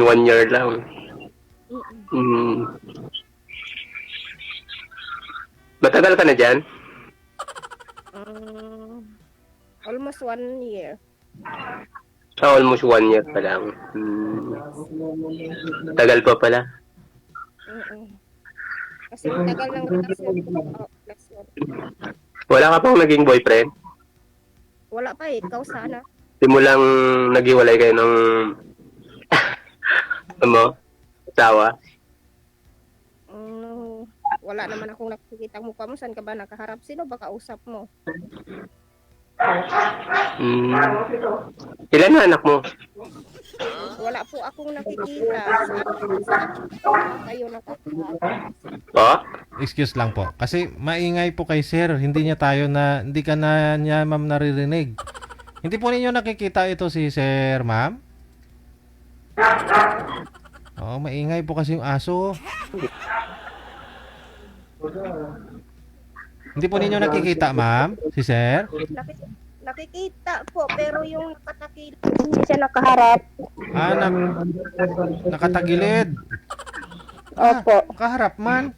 1 year lang. Mm-mm. Matagal ka na dyan? Almost 1 year. Almost 1 year pa lang. Tagal pa pala. Mm-mm. Kasi tagal ng relasyon ko. Plus 1. Wala ka pang naging boyfriend? Wala pa eh. Ikaw sana. Simulang naghiwalay kayo ng asawa? Wala naman akong nakikita mukha mo. Saan ka ba nakaharap? Sino ba kausap mo? Ilan na anak mo? Wala po akong nakikita. Saan kayo nakaharap? Oh? Excuse lang po. Kasi maingay po kay sir. Hindi ka na niya ma'am naririnig. Hindi po ninyo nakikita ito si sir ma'am? Oo, maingay po kasi yung aso. Hindi po ninyo nakikita ma'am? Si sir? Nakikita po, pero yung nakatakil, hindi siya nakaharap. Ah, nakatagilid. Opo. Kaharap man.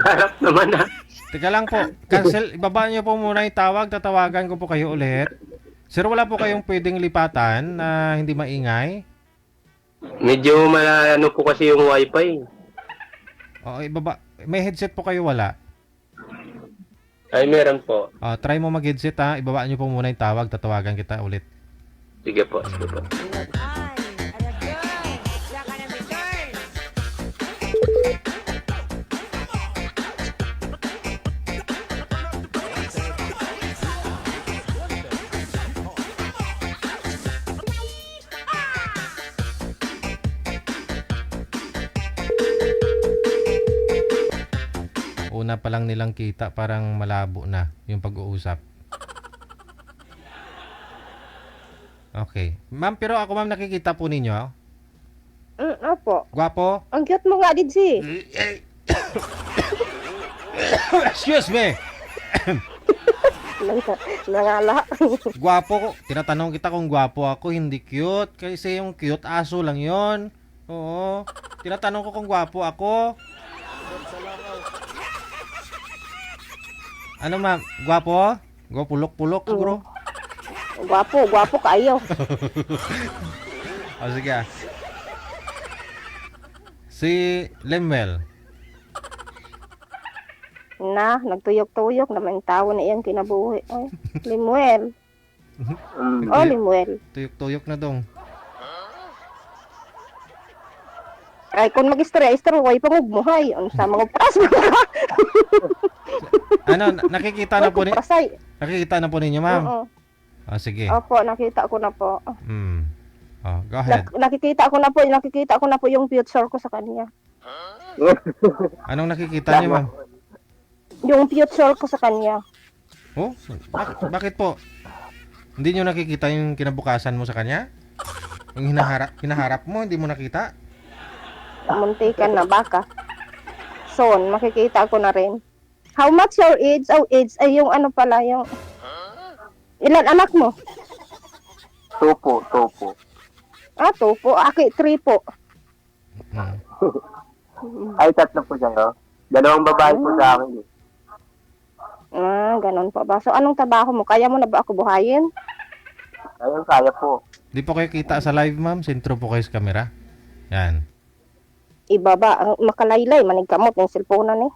Harap naman ha. Teka lang po. Cancel. Ibaba niyo po muna yung tawag. Tatawagan ko po kayo ulit. Sir, wala po kayong pwedeng lipatan na hindi maingay? Medyo ano po kasi yung wifi. Oo, ibaba. May headset po kayo wala? Ay, meron po. Try mo mag-headset ha. Ibaba niyo po muna yung tawag. Tatawagan kita ulit. Sige po, sige po. Una pa lang nilang kita, parang malabo na yung pag-uusap. Okay. Ma'am, pero ako ma'am nakikita po ninyo. Opo. Gwapo? Ang cute mo nga, Didsi. Excuse me! Nangala. Gwapo ko. Tinatanong kita kung gwapo ako, hindi cute. Kasi yung cute, aso lang yon. Oo. Tinatanong ko kung gwapo ako. Ano ma'am? Gwapo? Pulok-pulok siguro? Gwapo kayo. Sige ah. Si Lemuel. Nagtuyok-tuyok naman tao na iyang kinabuhi. Ay, Limuel. Limuel. Tuyok-tuyok na dong. Ay, kung mag-istorya, way pangugmuhay. Ano sa mga pras mo Nakikita na po ni... Prasay. Nakikita na po ninyo, ma'am? Oo. Sige. Opo, nakita ko na po. Go ahead. Nakikita ko na po yung future ko sa kanya. Anong nakikita niyo, ma'am? Yung future ko sa kanya. Oh? Bakit po? Hindi niyo nakikita yung kinabukasan mo sa kanya? Yung hinaharap mo, hindi mo nakita? Muntikan na baka. Son, makikita ko na rin. How much your age? Age ay yung ano pala, yung... Ilan anak mo? 2 po. 2 po. Aki, 3 po. Ay, 3 po siya, no? 2 babae po sa akin. Ganun po ba? So, anong trabaho mo? Kaya mo na ba ako buhayin? Ayun, kaya po. Di po kayo kita sa live, ma'am? Sentro po kayo sa camera. Yan. Ibaba, ang makalaylay, manigkamot yung cellphone na ni.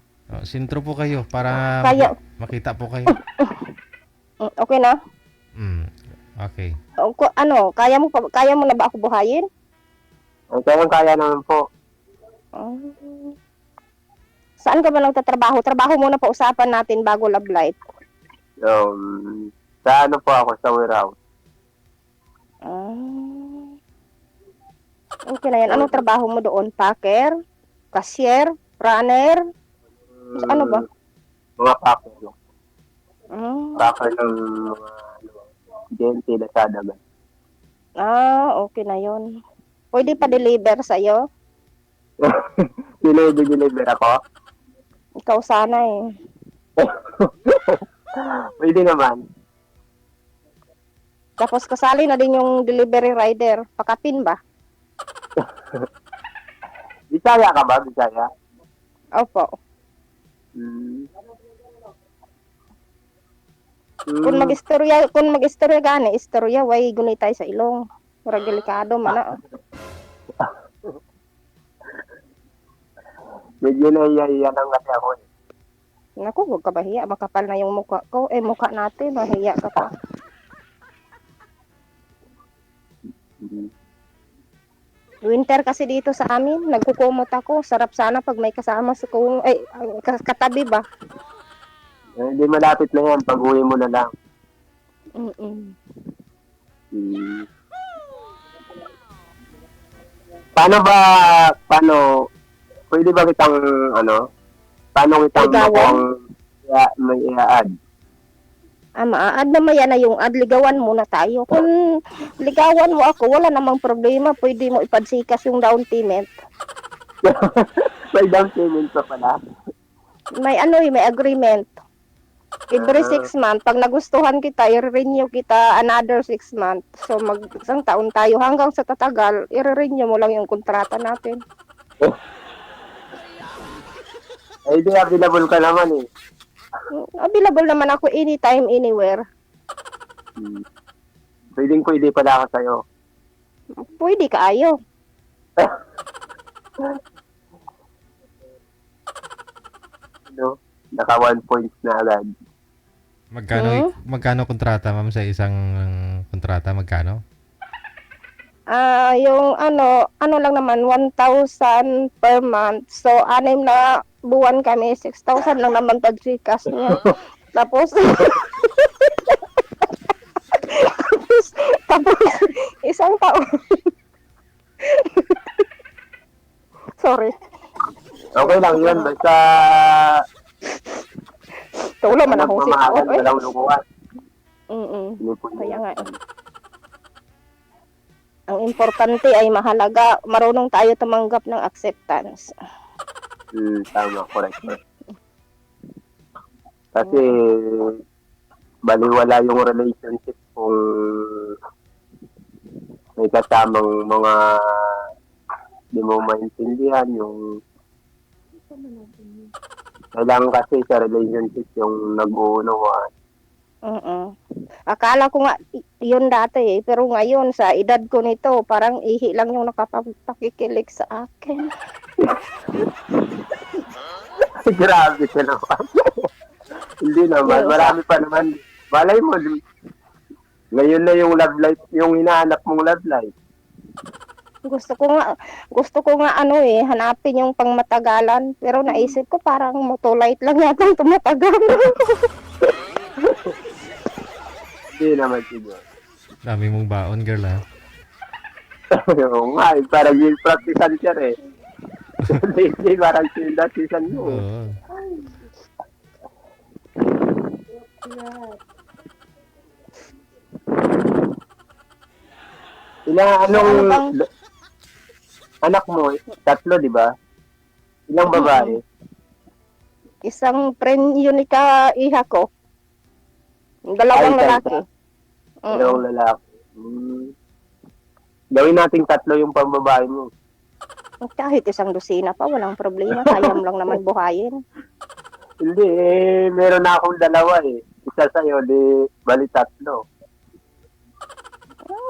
Sentro po kayo para Kaya. makita po kayo. Okay na? Okay. Kaya mo na ba ako buhayin? Kaya naman po. Saan ka ba nagtatrabaho? Trabaho muna pa usapan natin bago love life. Sa ano po ako, sa warehouse. Okay na yan. Anong trabaho mo doon? Packer? Cashier? Runner? Ano ba? Mga packer lang. Packer ng mga DNT na sadagan. Okay na yon. Pwede pa deliver sa'yo? Deliver ako? Ikaw sana eh. Pwede naman. Tapos kasali na din yung delivery rider. Pakapin ba? Bisaya ka ba? Bisaya? Opo. Hmm. Kung mag-istorya gani, istorya way gunitay sa ilong. Murag delikado man na. Medyo nahiya lang kasi ako eh. Naku, huwag ka mahiya. Makapal na yung mukha ko. Mukha natin. Mahiya ka pa. Hmm. Winter kasi dito sa amin. Nagkukumot ako. Sarap sana pag may kasama sa katabi ba? Hindi malapit na yan. Pag-uwi mo na lang. Mm-mm. Hmm. Paano, pwede ba kitang, paano kitang Ligawan? may i-add? Maaad naman yan na yung ad. Ligawan muna tayo. Kung ligawan mo ako, wala namang problema. Pwede mo ipadsikas yung down payment. May down payment pa pala. May may agreement. Every 6 months, pag nagustuhan kita, i-renew kita another 6 months. So, isang taon tayo. Hanggang sa tatagal, i-renew mo lang yung kontrata natin. Ay, di available ka naman eh. Available naman ako anytime, anywhere. Hmm. Pwede pala ako sa'yo. Pwede ka ayo. Naka 1 point na agad. Magkano kontrata, ma'am, sa isang kontrata? Magkano? Yung lang naman, 1,000 per month. So, 6 na buwan kami, 6,000 lang naman pag-Gcash niya. Tapos, tapos, isang taon. Sorry. Okay lang yun. Basta Tulo man akong nagmamahalan, walang lukuhan. Kaya nga. Ang importante ay mahalaga. Marunong tayo tumanggap ng acceptance. Tama, correct. Kasi baliwala yung relationship kung may kasamang mga di mo maintindihan yung kailangan kasi sa relationship yung nag-uunawaan. Akala ko nga yun dati pero ngayon sa edad ko nito parang ihi lang yung nakapakikilig sa akin. Grabe ka naman. Hindi naman, marami pa naman. Malay mo, ngayon na yung love life, yung hinahanap mong love life. Gusto ko nga hanapin yung pangmatagalan pero naisip ko parang motolite lang yata ang tumatagal. Hindi naman siguro. Dami mong baon, girl, ha? Oo nga, parang yung practical siya eh. Hindi, parang sinda season mo. Oo. Anak mo, 3, di ba? Ilang babae? Isang friend yun iha ko. 2 lalaki. Dalawang lalaki. Gawin nating 3 yung pambabae mo. Kahit isang dosina pa, walang problema. Kaya mo lang naman buhayin. Hindi, meron na akong 2 eh. Isa sa'yo, di bali 3.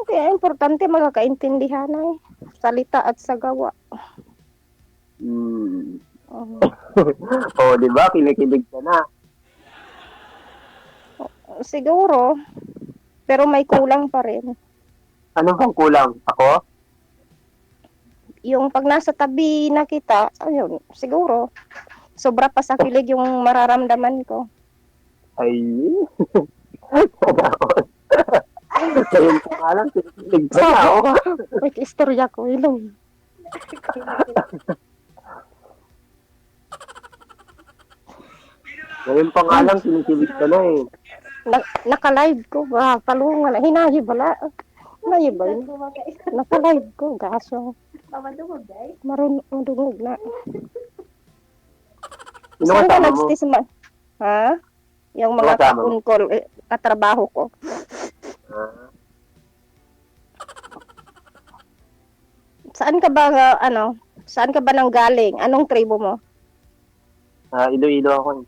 Kaya importante magkakaintindihan salita at sa gawa. O, di ba? Kinikilig ka na. Siguro. Pero may kulang pa rin. Ano bang kulang? Ako? Yung pag nasa tabi na kita, ayun, siguro. Sobra pa sa kilig yung mararamdaman ko. Ay. Ngayon ko nga lang, kinikilig ka na. May istorya ko, ilong. Ngayon pa nga lang, kinikilig ka na eh. Naka-live ko, palungan. Hinahi bala. Hinahi ba yun? Naka-live ko, gaso. Marunong na. Sino Saan ka kasama mo? nagstisma? Ha? Yung mga Kasama mo? ka-on-call, katrabaho ko. Saan ka ba, saan ka ba nanggaling? Anong tribo mo? Iloilo ako eh.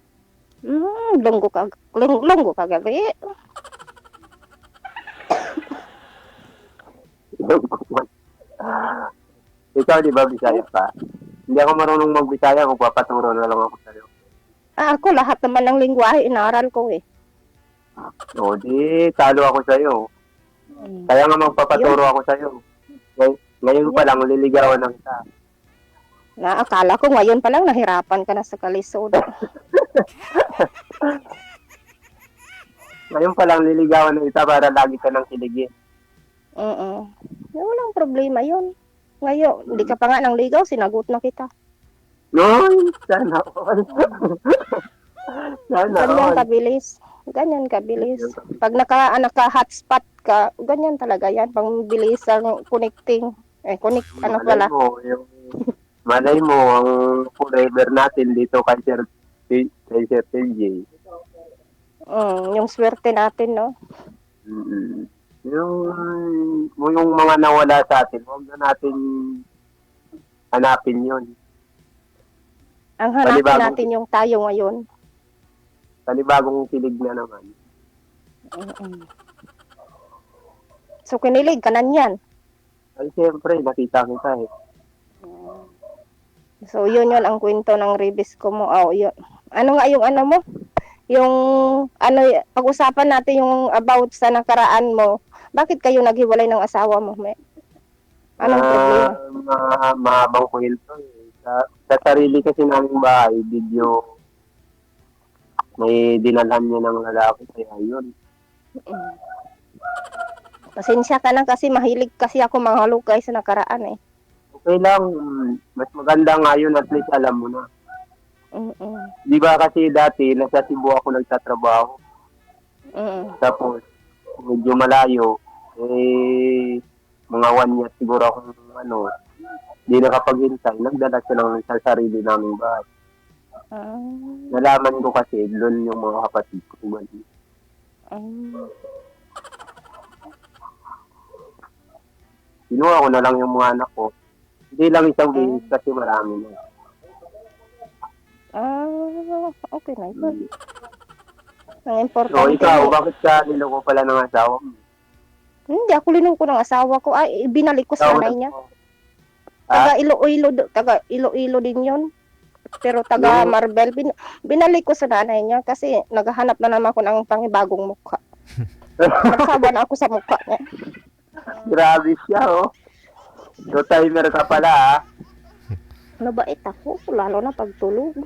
Lunggo ka gabi. Ikaw, di ba, Bisaya pa? Hindi ako marunong mag-Bisaya, magpapaturo na lang ako sa'yo. Ako, lahat naman ng lingwahe, inaral ko eh. O, di, talo ako sa'yo. Kaya nga magpapaturo ako sa'yo. Ngayon pa lang, liligawan ng kita. Akala ko ngayon pa lang nahirapan ka na sa kalisod. Ngayon pa lang, liligawan ng kita para lagi ka nang kiligin. Walang problema yun. Ngayon, hindi ka pa nga nang ligaw, sinagot na kita. No, sana all. Sana Ganyan all. kabilis. Ganyan kabilis. Pag naka-hotspot ka, ganyan talaga yan. Pang bilis ang connecting. Pala. Malay mo, ang forever natin dito kay Sir TJ. Yung swerte natin, no? Yung mga nawala sa atin, huwag na natin hanapin yun. Ang hanapin natin yung tayo ngayon. Panibagong kilig na naman. So, kinilig ka na niyan. Ay, siyempre, nakita kita eh. So, yun ang kwento ng ribis ko mo. Yun. Ano nga yung ano mo? Yung, pag-usapan natin yung about sa nakaraan mo. Bakit kayo naghiwalay ng asawa mo, me? Anong problema? Mahabang kwento eh. Sa sarili kasi naming bahay, video, may dinalhan niya ng lalaki, kaya yun. Pasensya ka na kasi mahilig kasi ako manghalukay sa nakaraan eh. Okay lang, mas maganda nga yun, at least alam mo na. Di ba kasi dati, nasa Cebu ako nagtatrabaho. Tapos, medyo malayo, mga 1 year siguro akong di nakapaghintay, nagdala siya ng sa sarili naming bahay. Nalaman ko kasi, doon yung mga kapatid ko. Kinuha ko na lang yung mga anak ko. Hindi lang isang beses kasi marami na. Okay na yun. Ang importante. So, ikaw, bakit ka niloko pala ng asawa mo? Hindi ako linungko ng asawa ko. Ay, binalik ko sa nanay niya. Taga Iloilo din yun. Pero taga Marbel, binalik ko sa nanay niya kasi naghahanap na naman ako ng pangibagong mukha. Nagsawa na ako sa mukha niya. Grabe siya, oh. So, timer ka pala, ha? Nabait ako, lalo na pagtulog.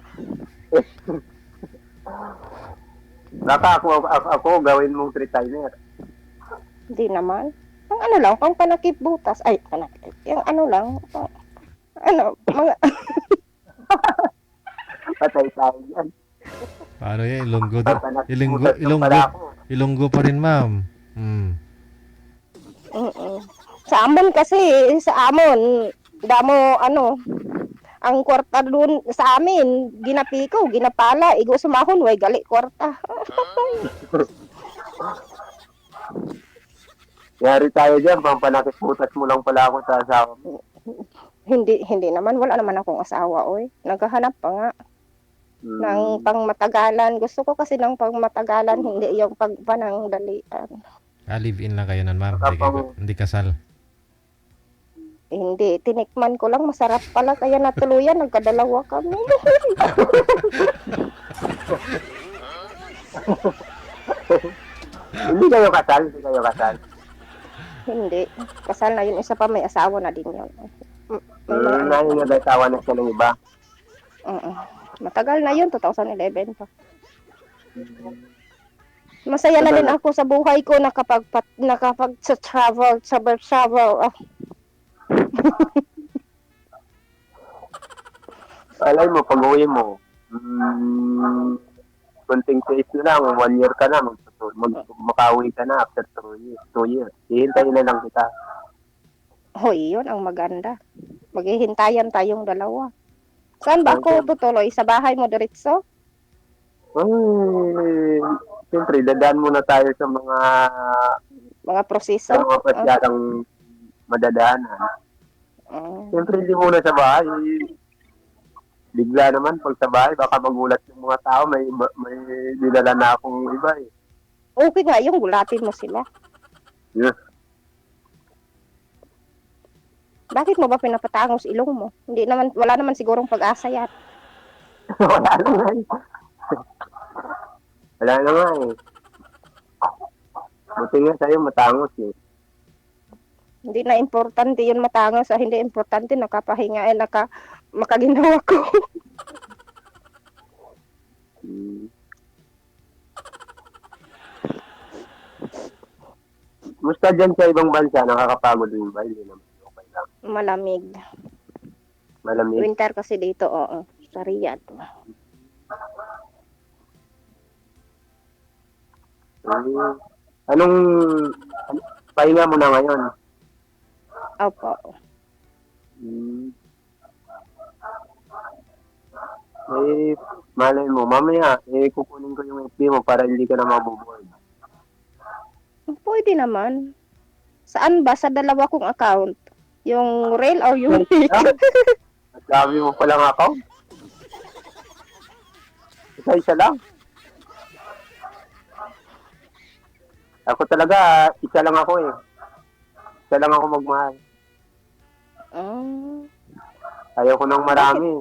Baka ako gawin mong 3 timer. Hindi naman. Ang ano lang, pang panakip butas. Ay, panakip. Yung ano lang, mga... Patay tayo yan. Paano yan? Ilonggo Pala ako. Ilonggo pa rin, ma'am. Sa amon kasi, damo, ang kwarta dun sa amin, ginapiko, ginapala, igo sumahon, way gali kwarta. Yari tayo dyan, pampanakit-putas mo lang pala ako sa asawa mo. Hindi naman, wala naman akong asawa, oy. Naghahanap pa nga. Ng pangmatagalan. Gusto ko kasi ng pangmatagalan, hindi yung pagpanangdalian. Live-in lang kayo nun, ma'am. Hindi kasal. Hindi, tinikman ko lang, masarap pala, kaya natuluyan, nagkadalawa kami. Hindi kayo kasal? Hindi, kasal na yun, isa pa may asawa na din yun. Nag-asawa na siya ng iba? Matagal na yun, 2011 pa. Masaya na din ako sa buhay ko nakapag-travel. Alay mo, pag-uwi mo, konting taste na lang, 1 year ka na, makauwi ka na after 2 years. Hihintayin na lang kita. Hoy, yun ang maganda. Maghihintayan tayong dalawa. Saan ba ako tutuloy? Sa bahay mo diretso? Siyempre, dadaan muna tayo sa mga proseso? pasyalang madadaanan. Mm. Siyempre, hindi muna sa bahay. Bigla naman, pag sa bahay, baka magulat yung mga tao. May dinala na akong iba eh. Okay nga yung gulatin mo sila. Yeah. Bakit mo ba pinapatangos ilong mo? Hindi naman, wala naman sigurong pag-asa yan. Wala na nga eh. Wala na nga eh. Buti nga sa'yo, matangos eh. Hindi na importante yun matangos. Hindi importante nakapahinga makaginawa ko. Hmm. Musta dyan sa ibang bansa, nakakapagod din ba? Hindi naman, okay lang. Malamig. Malamig. Winter kasi dito, oo. Sa Riyadh. Anong pahinga mo na ngayon? Opo. Hmm. Malay mo, mamaya, kukunin ko yung FB mo para hindi ka na mabuboard. Pwede naman. Saan ba? Sa dalawa kong account? Yung Rail or yung Pick? Sabi mo palang account? Isa lang. Ako talaga, isa lang ako eh. Isa lang ako magmahal. Ayaw ko ng marami.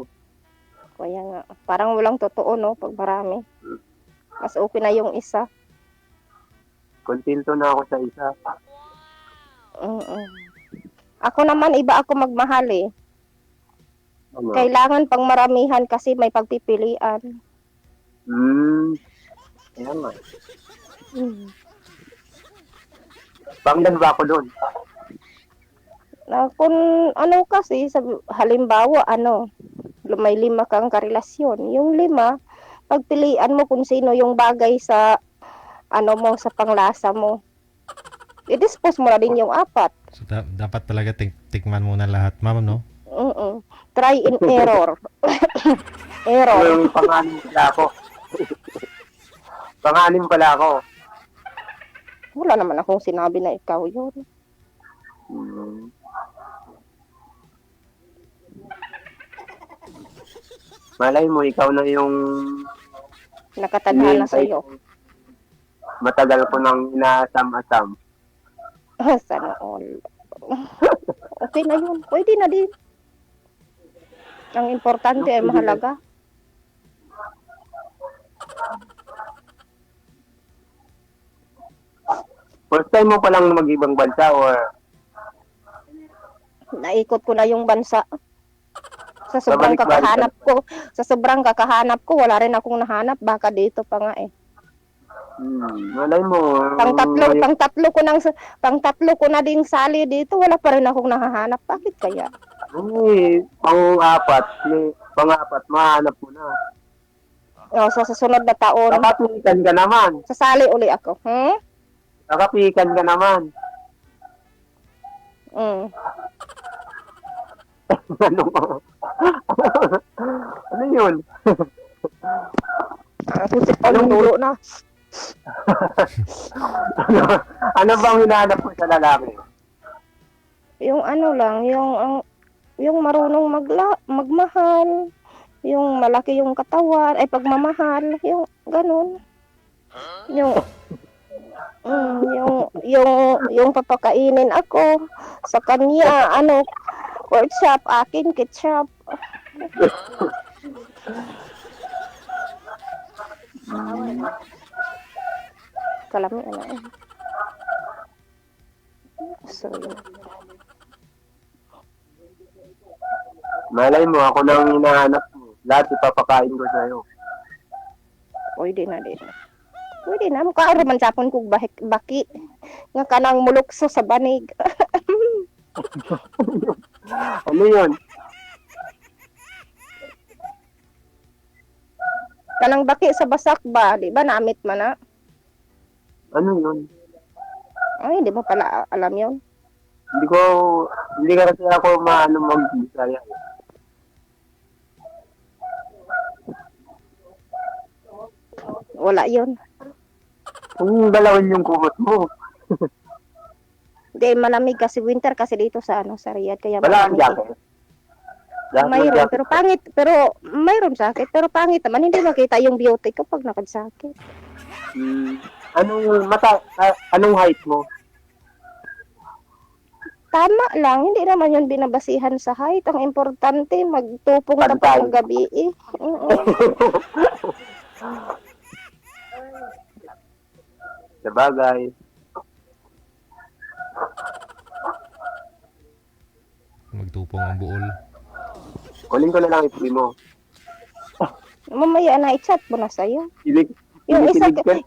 Kaya nga, parang walang totoo, no? Pag marami. Mas okay na yung isa. Kontento na ako sa isa. Ako naman, iba ako magmahal eh. Ano? Kailangan pang maramihan kasi may pagpipilian. Ayan nga. Pangdan ba ako doon? Na kung ano kasi, halimbawa, may 5 kang karelasyon. Yung 5, pagpilian mo kung sino yung bagay sa, sa panglasa mo. I-dispose mo na din yung 4. So, dapat talaga tikman muna lahat, ma'am, no? Try and error. Error. Yung panganim pala ako. Panganim pala ako. Wala naman akong sinabi na ikaw yun. Malay mo, ikaw na yung Nakatadhana sa iyo. matagal ko nang inaasam-asam. Sana all. Okay na yun. Pwede na din. Ang importante ay mahalaga. First time mo palang mag-ibang bansa or Naikot ko na yung bansa. Sa sobrang Babalik-balik kakahanap ko, wala rin akong nahanap. Baka dito pa nga eh. malay mo. Pang tatlo ko na ding sali dito, wala pa rin akong nahahanap. Bakit kaya? Pang-apat, mahanap mo na. Sa susunod na taon, Nakapikan ka naman. sasali uli ako. Nakapikan ka naman. Ano yun? Kusip ko ng dulo na. Ano bang hinahanap mo sa lalaki? Yung yung marunong magmahal, yung malaki yung katawan, ay pagmamahal, yung ganun. Yung papakainin ako sa kanya, pork chop, akin ketchup. Kalami Sorry. Malay mo, ako nang hinahanap mo. Lahat ipapakain ko sa'yo. Pwede na din. Pwede na. Mukha man sapon kong baki. Nga kanang mulukso sa banig. Ano yun? Kanang baki sa basak ba? Di ba namit man na? Ano yun? Ay, hindi mo pala alam yun. Hindi ka kasi ako mag-Bisaya. Wala yun. Kung galawin yung kumot mo. Hindi, malamig kasi winter kasi dito sa sa Riyadh. Kaya Wala kang malamig. jacket? Mayroon, jacket. pero pangit. Pero mayroon jacket, pero pangit naman. Hindi makita yung beauty kapag naka-jacket. Anong height mo? Tama lang, hindi naman yun binabasihan sa height. Ang importante, magtupong ka Pantay. pa gabi eh. Oo. Sabagay. Magtupong ang buol. Kunin ko na lang FB mo. Mamaya na i-chat mo na sa'yo. Silig, Yung isa, sinikilig ka.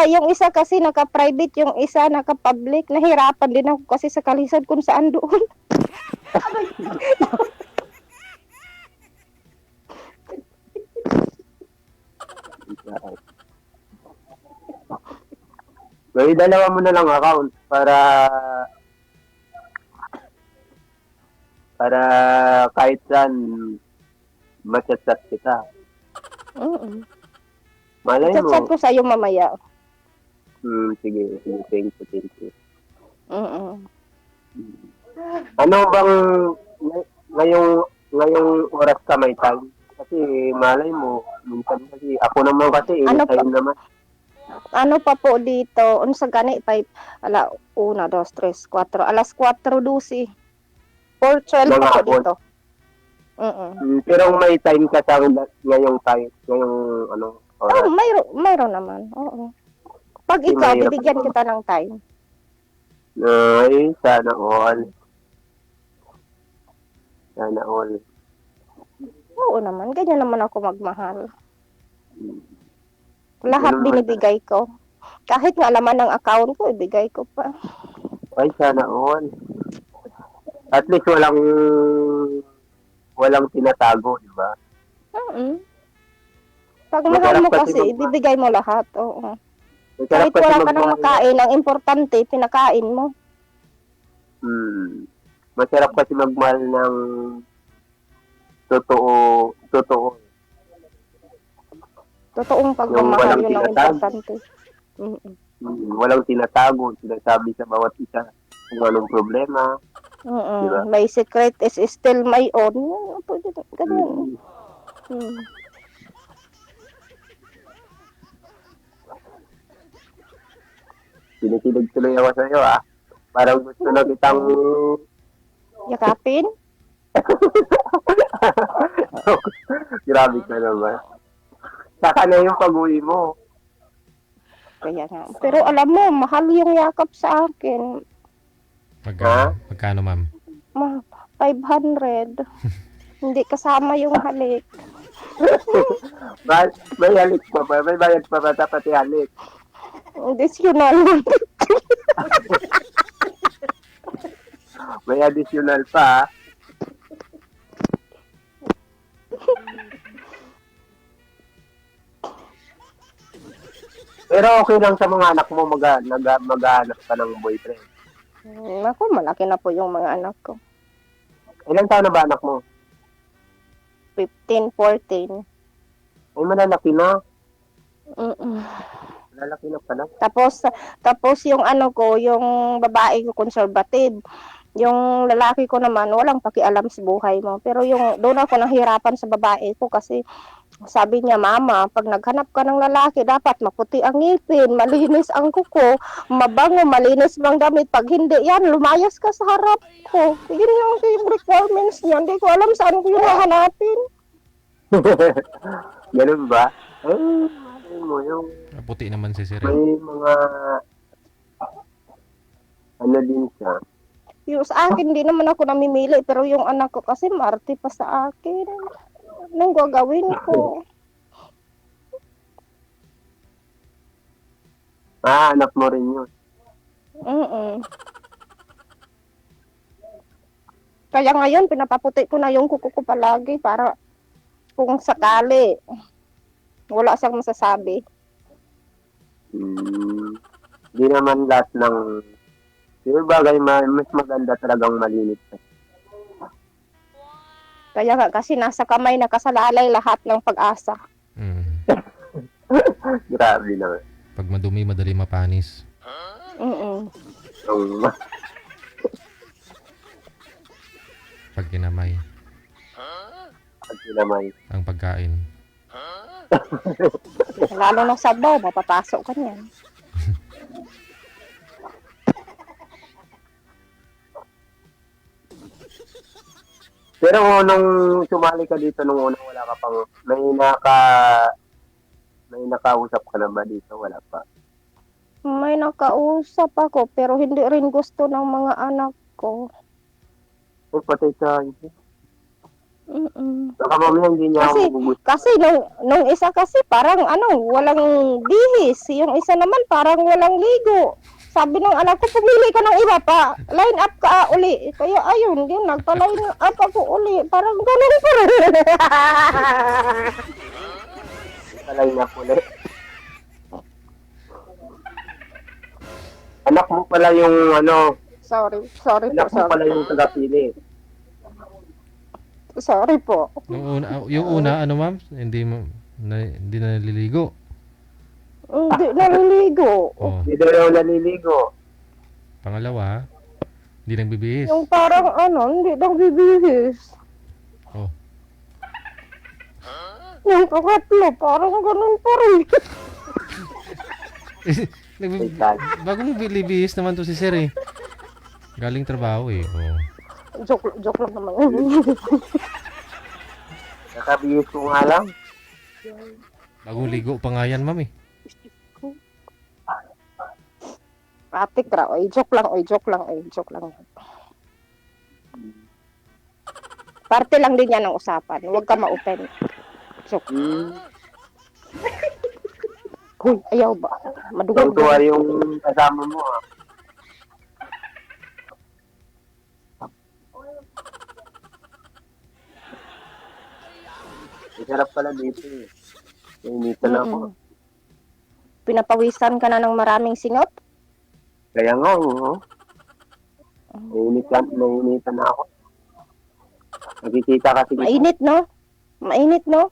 yung isa kasi naka-private, yung isa naka-public. Nahirapan din ako kasi sa kalisod kung saan doon. May dalawa mo na lang account para kahit saan machat-chat kita. Oo. Malay mo. Chat-chat ko sa'yo mamaya. Sige. Thank you. Oo. Ano bang ngayong oras ka may time? Kasi malay mo, minsan kasi ako naman kasi Ano anytime naman. Ano pa po dito? Unsa gani 5 1 2 3 4 alas 4:12. 4:12 pa po Hapon. dito. Oo. Pero may time ka sa ngayong oras. Oh, mayroon naman. Oo. Pag Hindi ikaw, mahirap bibigyan naman. kita ng time. Ay, sana all. Sana all. Oo naman, ganyan naman ako magmahal. Lahat Ganun naman. binibigay ko. Kahit nga laman ng account ko, ibigay ko pa. Ay, sana all. At least walang tinatago, di ba? Oo. Pag Masarap mahal mo kasi kasi, ibibigay mo lahat. Oo. Masarap Kahit wala ka nang magmahal. makain, ang importante, pinakain mo. Masarap kasi magmahal ng totoo. Totoong Yung pagmamahal, walang yun ang tinatag. importante. Mm-mm. Walang tinatago, sinasabi sa bawat isa kung anong problema. Mm-mm. Diba? My secret is still my own. Pwede na, ganun. Mm. Sinikilig tuloy ako sa iyo, ah. Parang gusto na kitang Yakapin? grabe ka naman. Saka na yung pag-uwi mo. Kaya nga. Pero alam mo, mahal yung yakap sa akin. Magkano, ma'am? 500. Hindi kasama yung halik. May halik pa ba? May bayad pa ba dapat halik? Additional. May additional pa. Pero okay lang sa mga anak mo maghanap ka ng boyfriend. Ako, malaki na po yung mga anak ko. Ilang taon na ba anak mo? 15, 14. Ay, malalaki na. Mm-mm. Malalaki na pala. Tapos yung ano ko, yung babae ko conservative. Yung lalaki ko naman, walang pakialam sa buhay mo. Pero doon ako nahirapan sa babae ko kasi sabi niya, mama, pag naghanap ka ng lalaki, dapat maputi ang ngipin, malinis ang kuko, mabango, malinis bang damit. Pag hindi yan, lumayas ka sa harap ko. Yun yung requirements niya. Hindi ko alam saan ko yung hahanapin. Ganun ba? Ay, mo yung Puti naman si Sir. may mga ano din siya. Yung sa akin, hindi naman ako namimili. Pero yung anak ko kasi maarte pa sa akin. Anong gagawin ko? Anak mo rin yun. Mm-mm. Kaya ngayon, pinapaputi ko na yung kuko ko palagi para kung sakali, wala siyang masasabi. Di naman lahat ng yung bagay mas maganda talagang malinis. Kaya nga, kasi nasa kamay nakasalalay lahat ng pag-asa. Grabe naman. Pag madumi, madali mapanis. Mm-mm. pag kinamay Pag kinamay. ang pagkain. Lalo ng sabaw, mapapasok ka niyan. Pero nung sumali ka dito nung una, wala ka pang, may nakausap ka na ba dito? Wala pa. May nakausap ako, pero hindi rin gusto ng mga anak ko. Ay, patay sa Mm-mm. Baka mamaya hindi niya Kasi, ako gugusto. kasi nung isa kasi parang walang bihis. Yung isa naman parang walang ligo. Sabi ng anak ko, pumili ka ng iba pa. Line up ka uli. Kaya ayun, din nagpa-line up ako uli. Parang ganun pa rin. Talay na puli. Anak mo pala yung sorry anak po, mo pala sorry. yung tagapili. Sorry po. Yung una ma'am, hindi na naliligo. Hindi naliligo. Oh, Hindi daw naliligo. pangalawa, hindi nagbibihis. Yung parang hindi daw bibihis. Oh. Yung pangatlo, parang ganun pa rin. Bagong bilibihis naman to si Sir eh. Galing trabaho eh. Oh. Joke lang naman. Nakabihis ko nga lang. Bagong ligo pa nga yan, ma'am eh. Atik ra, joke lang. Parte lang din yan ng usapan. Huwag ka ma-open. Joke. Huy, ayaw ba? Madugang Tuwa yung kasama mo Sarap pala dito eh. Nainitan ako. Pinapawisan ka na ng maraming singot? Kaya nga, nainitan na ako. Nakikita kasi dito. Mainit, no?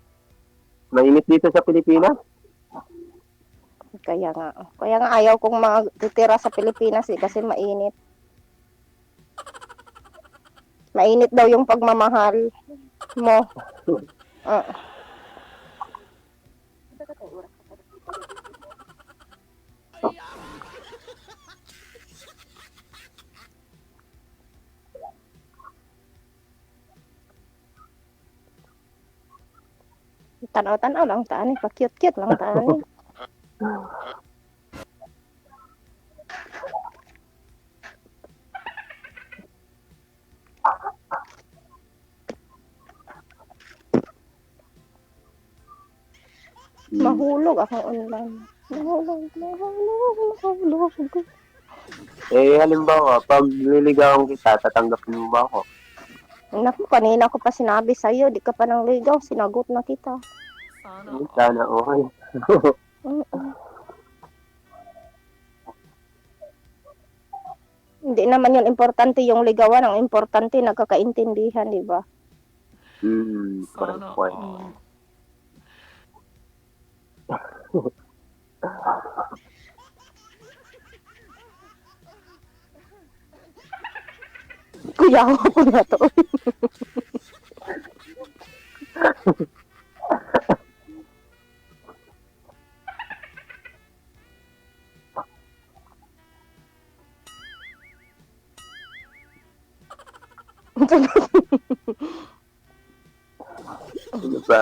Mainit dito sa Pilipinas. Kaya nga ayaw kong magtitira sa Pilipinas eh, kasi mainit. Mainit daw yung pagmamahal mo. Tanaw-tanaw lang taan eh, pa-cute-cute lang taan eh. Mahulog ako online. Mahulog. Halimbawa, pag niligawan kita, tatanggapin mo ba ako? Naku, kanina ko pa sinabi sa'yo, di ka pa nang ligaw, sinagot na kita. Sana, okay. Hindi naman yun importante yung ligawan, ang importante nagkakaintindihan, di ba? Correct point. Kuya ko na to. Ano ba?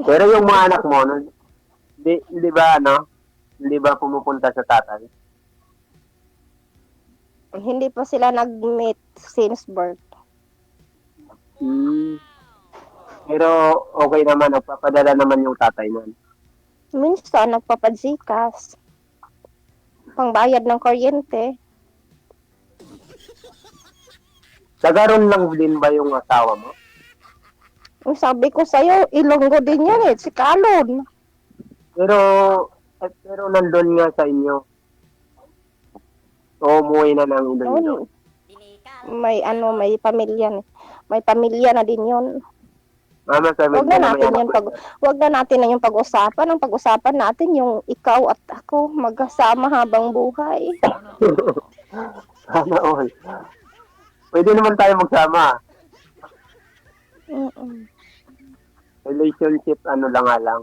Pero yung mga anak mo, hindi ba pumupunta sa tatay? Hindi pa sila nag-meet since birth. Pero okay naman, nagpapadala naman yung tatay nun. Minsan, nagpapadzikas. Pangbayad ng kuryente. Sagaron lang din ba yung asawa mo? Ang sabi ko sa'yo, Ilonggo din yan eh, si Kalon. Pero nandun nga sa inyo. O umuwi na ng Iloilo. May pamilya. May pamilya na din yun. Mama, sabi Wag ko na na may natin anak yung ko. wag na natin na yung pag-usapan. Ang pag-usapan natin yung ikaw at ako magkasama habang buhay. Sana all. Pwede naman tayo magsama. Mm-mm. Relationship, ano lang nga lang.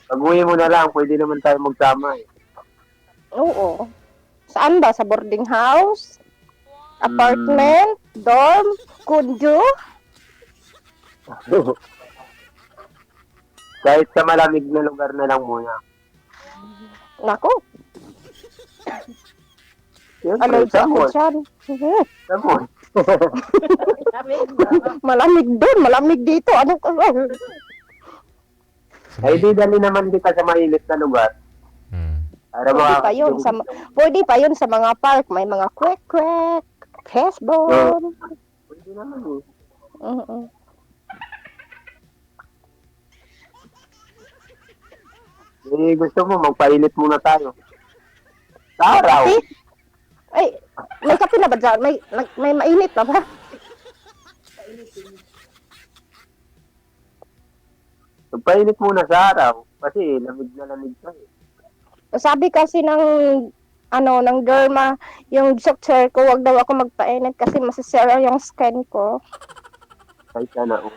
Pag-uwi mo na lang, pwede naman tayo magsama eh. Oo. Saan ba? Sa boarding house? Apartment? Dorm? Kunjo? Kahit sa malamig na lugar na lang muna. Nako, Siyempre, allergy sa ako mall. dyan. Sa mall. Malamig doon, malamig dito. Ano ka ba? Ay, di dali naman kita sa mainit na lugar. Para Pwede pa yun sa mga park. May mga kwek-kwek, hesbon. Pwede naman eh. Oo. Eh, gusto mo, magpainit muna tayo. Sa araw. Kape? Ay, may kape na ba dyan? May mainit na ba? Magpainit muna sa araw. Kasi lamig na lamig ka eh. Sabi kasi ng derma, yung doctor ko, wag daw ako magpainit kasi masisira yung skin ko. Kahit sana oh.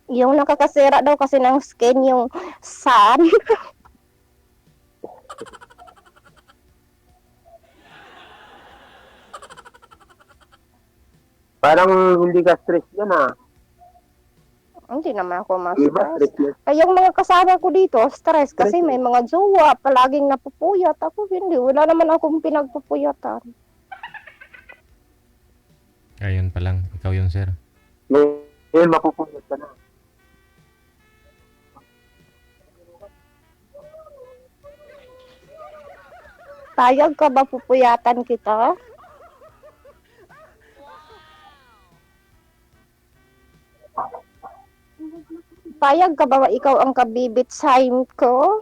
Yung nakakasira daw kasi ng skin, yung sun. Parang hindi ka stress yan ah. Hindi naman ako Diba, ma-stress. stressless? Ay, yung mga kasama ko dito, stress kasi may mga jowa, palaging napupuyat. Ako hindi, wala naman akong pinagpupuyatan. Ayun pa lang. Ikaw yun, sir. Ngayon, mapupuyat ka na. Payag ka ba pupuyatan kita? Payag ka ba ikaw ang kabibit sign ko?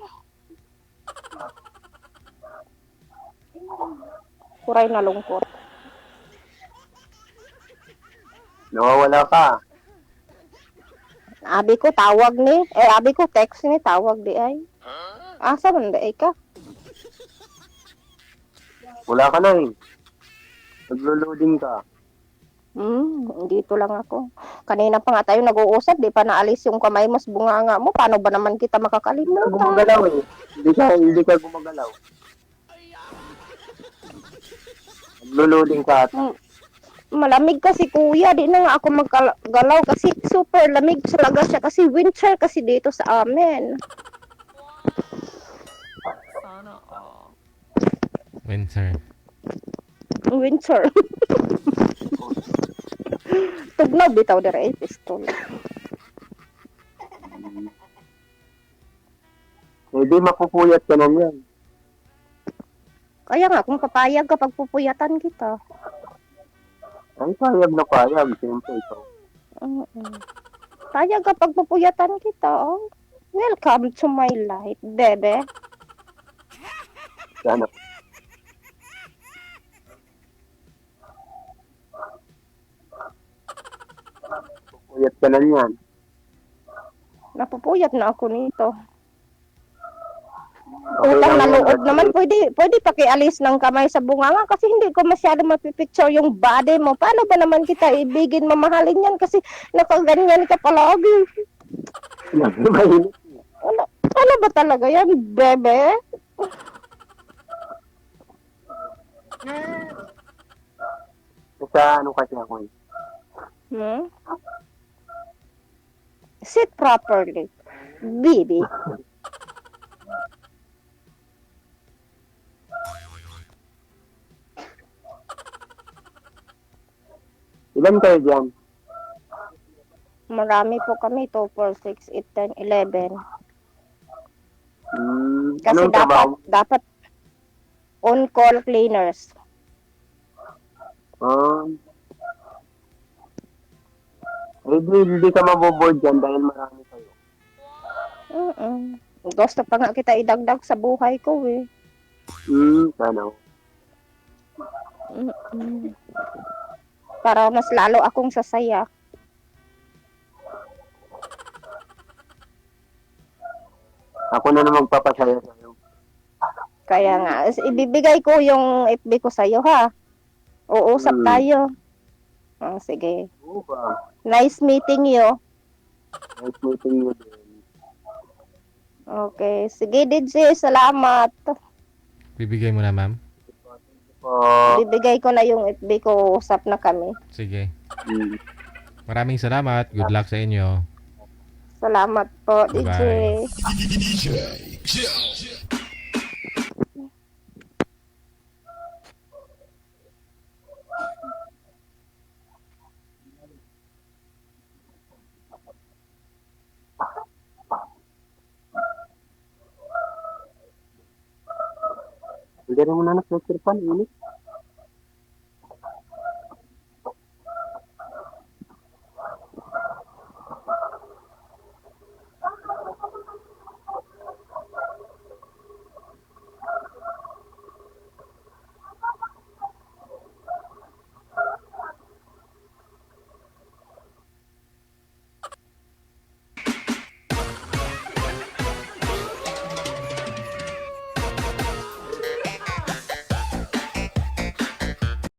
Kuray na lungkot. Nawawala ka. Abi ko tawag ni, abi ko text ni tawag di ay. Asa man di ay ka? Wala ka na eh. Naglo-loading ka. Dito lang ako. Kanina pa nga tayo nag-uusap, di pa naalis yung kamay mo sa bunganga mo. Paano ba naman kita makakalimutan? Gumagalaw eh. Hindi ka gumagalaw. Naglo-loading ka at Malamig kasi kuya, di na nga ako magalaw kasi super lamig talaga siya kasi winter kasi dito sa amin. Winter. Winter. Tugnaw bitaw dira ay pistol. hindi mapupuyat ka na yan. Kaya nga kung papayag kapag pupuyatan kita. Ay, payag na payag. Siyempre ikaw. Payag kapag pupuyatan kita. Oh. Welcome to my life, bebe. Sana. Pupuyat ka na yan. Napupuyat na ako nito. Okay Utang na lang yan. loob naman, pwede pakialis ng kamay sa bunganga kasi hindi ko masyado mapipicture yung body mo. Paano ba naman kita ibigin, mamahalin yan kasi nakaganyan ka palagi. Mainit. Ano ba talaga yan, bebe? Sa ano kasi ako eh. Sit properly, baby. Ilan kayo dyan? Marami po kami, 2, 4, 6, 8, 10, 11. Kasi Anong trabaho? dapat on-call cleaners. Hindi ka maboboard dyan dahil marami kayo. Gusto pa nga kita idagdag sa buhay ko eh. Sana. Mm-mm. Para mas lalo akong sasaya. Ako na naman magpapasaya sa'yo. Kaya nga, ibibigay ko yung FB ko sa'yo ha. Uusap tayo. Sige. Oo ba? Nice meeting you. Nice meeting you din. Okay. Sige, DJ. Salamat. Bibigay mo na, ma'am? Bibigay ko na yung FB ko. Usap na kami. Sige. Maraming salamat. Good luck sa inyo. Salamat po, DJ. Bye-bye. Hindi rin mo na nag-lecture pa, init.